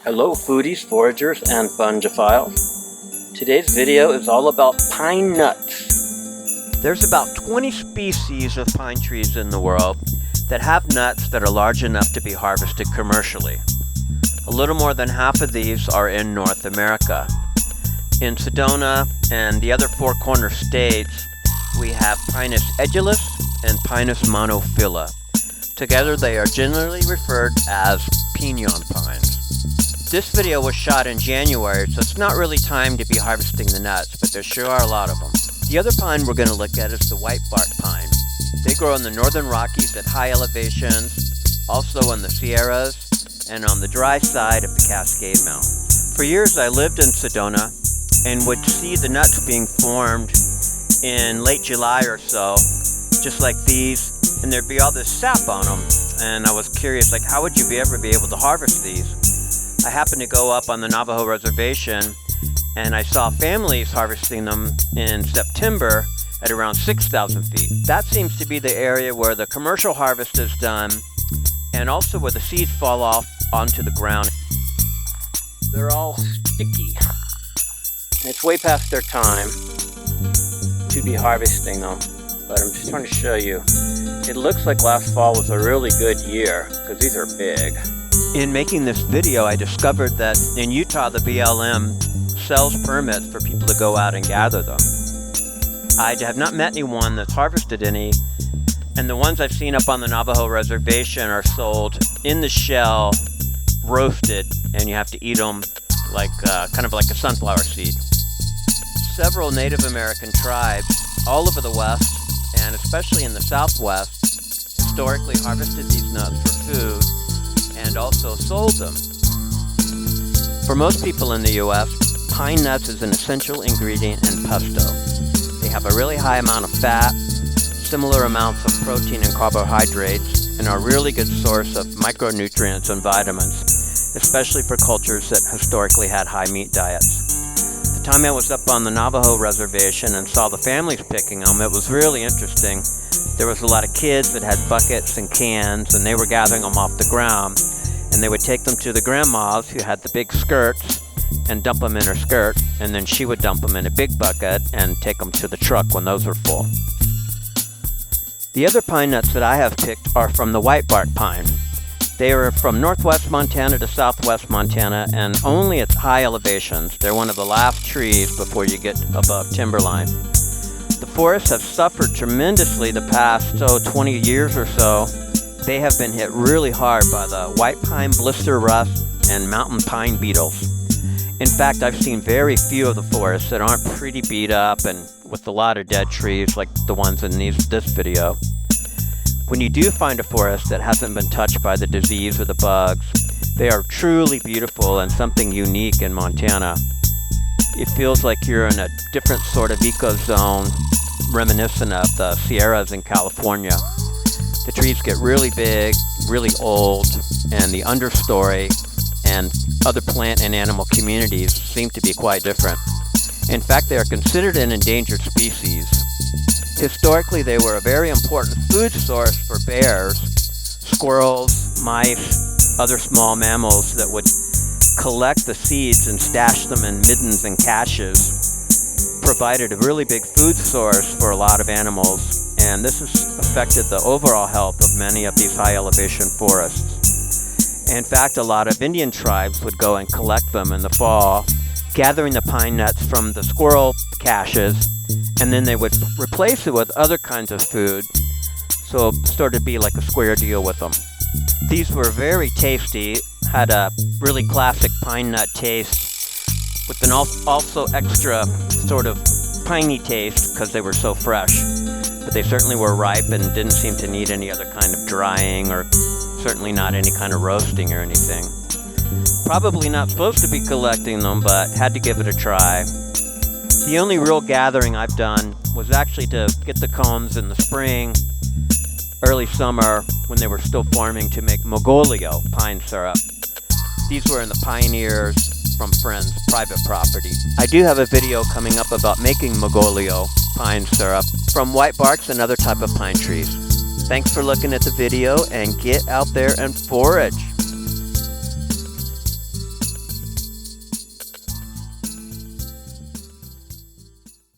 Hello foodies, foragers, and fungophiles. Today's video is all about pine nuts. There's about 20 species of pine trees in the world that have nuts that are large enough to be harvested commercially. A little more than half of these are in North America. In Sedona and the other four corner states, we have Pinus edulis and Pinus monophylla. Together they are generally referred as Pinon pines. This video was shot in January, so it's not really time to be harvesting the nuts, but there sure are a lot of them. The other pine we're going to look at is the Whitebark Pine. They grow in the northern Rockies at high elevations, also in the Sierras, and on the dry side of the Cascade Mountains. For years I lived in Sedona and would see the nuts being formed in late July or so, just like these, and there'd be all this sap on them, and I was curious, like, how would you ever be able to harvest these? I happened to go up on the Navajo reservation, and I saw families harvesting them in September at around 6,000 feet. That seems to be the area where the commercial harvest is done, and also where the seeds fall off onto the ground. They're all sticky, and it's way past their time to be harvesting them, but I'm just trying to show you. It looks like last fall was a really good year, because these are big. In making this video, I discovered that in Utah, the BLM sells permits for people to go out and gather them. I have not met anyone that's harvested any, and the ones I've seen up on the Navajo reservation are sold in the shell, roasted, and you have to eat them like kind of like a sunflower seed. Several Native American tribes all over the West, and especially in the Southwest, historically harvested these nuts for food and also sold them. For most people in the U.S., pine nuts is an essential ingredient in pesto. They have a really high amount of fat, similar amounts of protein and carbohydrates, and are a really good source of micronutrients and vitamins, especially for cultures that historically had high meat diets. The time I was up on the Navajo reservation and saw the families picking them, it was really interesting. There was a lot of kids that had buckets and cans, and they were gathering them off the ground, and they would take them to the grandmas who had the big skirts and dump them in her skirt, and then she would dump them in a big bucket and take them to the truck when those were full. The other pine nuts that I have picked are from the Whitebark Pine. They are from northwest Montana to southwest Montana, and only at high elevations. They're one of the last trees before you get above timberline. The forests have suffered tremendously the past 20 years or so. They have been hit really hard by the white pine blister rust and mountain pine beetles. In fact, I've seen very few of the forests that aren't pretty beat up and with a lot of dead trees like the ones in this video. When you do find a forest that hasn't been touched by the disease or the bugs, they are truly beautiful and something unique in Montana. It feels like you're in a different sort of ecozone, reminiscent of the Sierras in California. The trees get really big, really old, and the understory and other plant and animal communities seem to be quite different. In fact, they are considered an endangered species. Historically, they were a very important food source for bears, squirrels, mice, other small mammals that would collect the seeds and stash them in middens and caches. Provided a really big food source for a lot of animals, and this has affected the overall health of many of these high elevation forests. In fact, a lot of Indian tribes would go and collect them in the fall, gathering the pine nuts from the squirrel caches, and then they would replace it with other kinds of food, so it started to be like a square deal with them. These were very tasty, had a really classic pine nut taste, with an also extra sort of piney taste because they were so fresh. But they certainly were ripe and didn't seem to need any other kind of drying or certainly not any kind of roasting or anything. Probably not supposed to be collecting them, but had to give it a try. The only real gathering I've done was actually to get the cones in the spring, early summer, when they were still forming to make Mogolio pine syrup. These were in the Pioneers from friends' private property. I do have a video coming up about making Mogolio pine syrup from white barks and other type of pine trees. Thanks for looking at the video, and get out there and forage.